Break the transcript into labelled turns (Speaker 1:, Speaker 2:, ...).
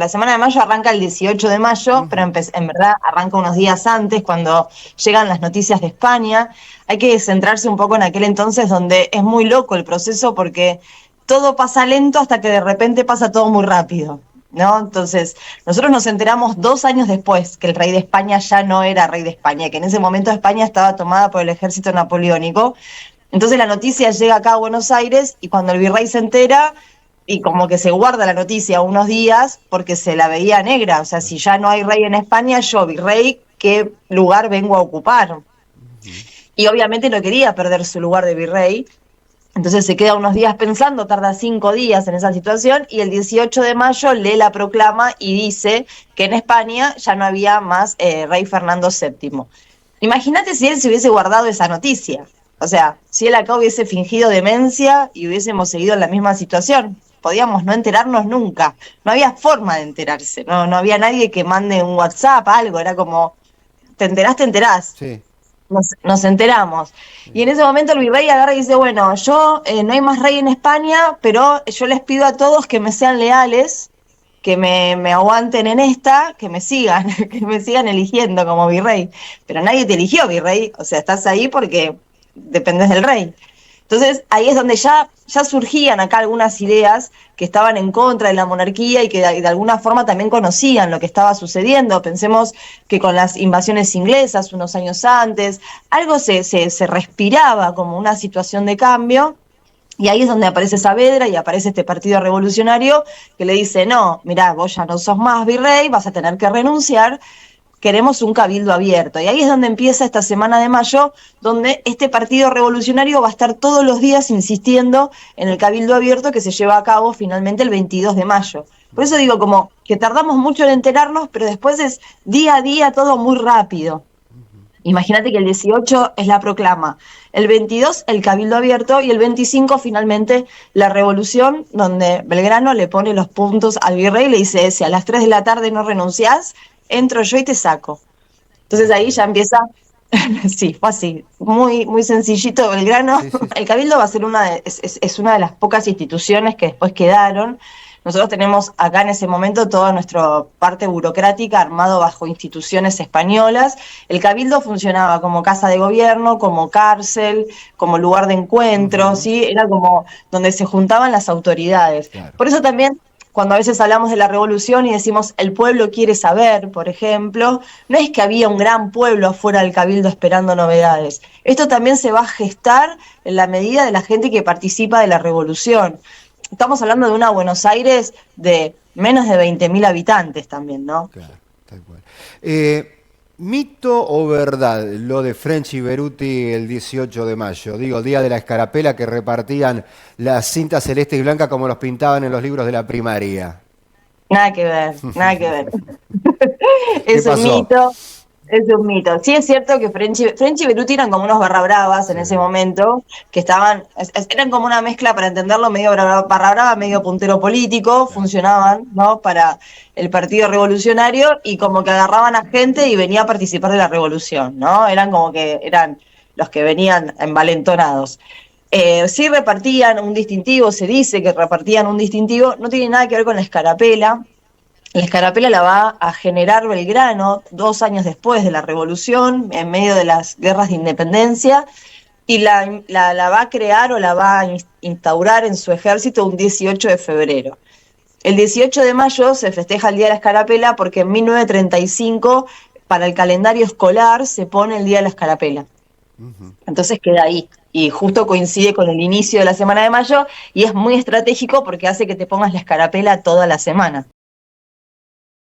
Speaker 1: La semana de mayo arranca el 18 de mayo, pero en verdad arranca unos días antes, cuando llegan las noticias de España. Hay que centrarse un poco en aquel entonces donde es muy loco el proceso porque todo pasa lento hasta que de repente pasa todo muy rápido, ¿no? Entonces, nosotros nos enteramos 2 años después que el rey de España ya no era rey de España, que en ese momento España estaba tomada por el ejército napoleónico. Entonces la noticia llega acá a Buenos Aires y cuando el virrey se entera, y como que se guarda la noticia unos días porque se la veía negra. O sea, si ya no hay rey en España, yo, virrey, ¿qué lugar vengo a ocupar? Y obviamente no quería perder su lugar de virrey. Entonces se queda unos días pensando, tarda 5 días en esa situación y el 18 de mayo lee la proclama y dice que en España ya no había más rey Fernando VII. Imagínate si él se hubiese guardado esa noticia. O sea, si él acá hubiese fingido demencia y hubiésemos seguido en la misma situación, podíamos no enterarnos nunca. No había forma de enterarse, no había nadie que mande un WhatsApp, algo, era como, te enterás, te enterás.
Speaker 2: Sí.
Speaker 1: Nos enteramos. Y en ese momento el virrey agarra y dice, bueno, yo no hay más rey en España, pero yo les pido a todos que me sean leales, que me aguanten en esta, que me sigan, que me sigan eligiendo como virrey. Pero nadie te eligió virrey, o sea, estás ahí porque dependes del rey. Entonces ahí es donde ya surgían acá algunas ideas que estaban en contra de la monarquía y que de alguna forma también conocían lo que estaba sucediendo. Pensemos que con las invasiones inglesas unos años antes, algo se respiraba como una situación de cambio. Y ahí es donde aparece Saavedra y aparece este partido revolucionario que le dice, no, mirá, vos ya no sos más virrey, vas a tener que renunciar, queremos un cabildo abierto. Y ahí es donde empieza esta semana de mayo, donde este partido revolucionario va a estar todos los días insistiendo en el cabildo abierto que se lleva a cabo finalmente el 22 de mayo. Por eso digo como que tardamos mucho en enterarnos, pero después es día a día todo muy rápido. Imagínate que el 18 es la proclama, el 22 el cabildo abierto y el 25 finalmente la revolución, donde Belgrano le pone los puntos al virrey y le dice, si a las 3 de la tarde no renunciás, entro yo y te saco. Entonces ahí ya empieza, sí, fue así, muy sencillito Belgrano.
Speaker 2: Sí, sí, sí.
Speaker 1: El cabildo va a ser es una de las pocas instituciones que después quedaron. Nosotros tenemos acá en ese momento toda nuestra parte burocrática armado bajo instituciones españolas. El cabildo funcionaba como casa de gobierno, como cárcel, como lugar de encuentro, ¿sí? Era como donde se juntaban las autoridades.
Speaker 2: Claro.
Speaker 1: Por eso también cuando a veces hablamos de la revolución y decimos el pueblo quiere saber, por ejemplo, no es que había un gran pueblo afuera del cabildo esperando novedades. Esto también se va a gestar en la medida de la gente que participa de la revolución. Estamos hablando de una Buenos Aires de menos de 20.000 habitantes también, ¿no?
Speaker 2: Claro, tal cual. ¿Mito o verdad lo de French y Beruti el 18 de mayo? Digo, día de la escarapela que repartían las cintas celestes y blancas como los pintaban en los libros de la primaria.
Speaker 1: Nada que ver, nada que ver.
Speaker 2: ¿Qué
Speaker 1: Es un
Speaker 2: pasó?
Speaker 1: mito, es un mito. Sí es cierto que French y Beruti eran como unos barra bravas en
Speaker 2: Sí,
Speaker 1: ese momento, que eran como una mezcla, para entenderlo, medio barra brava, medio puntero político,
Speaker 2: claro.
Speaker 1: funcionaban, ¿no? Para el Partido Revolucionario y como que agarraban a gente y venía a participar de la revolución, ¿no? Eran como que eran los que venían envalentonados. Sí repartían un distintivo, se dice que repartían un distintivo, no tiene nada que ver con la escarapela. La escarapela la va a generar Belgrano 2 años después de la revolución, en medio de las guerras de independencia, y la va a crear o la va a instaurar en su ejército un 18 de febrero. El 18 de mayo se festeja el Día de la Escarapela porque en 1935 para el calendario escolar se pone el Día de la Escarapela. Entonces queda ahí. Y justo coincide con el inicio de la semana de mayo y es muy estratégico porque hace que te pongas la escarapela toda la semana.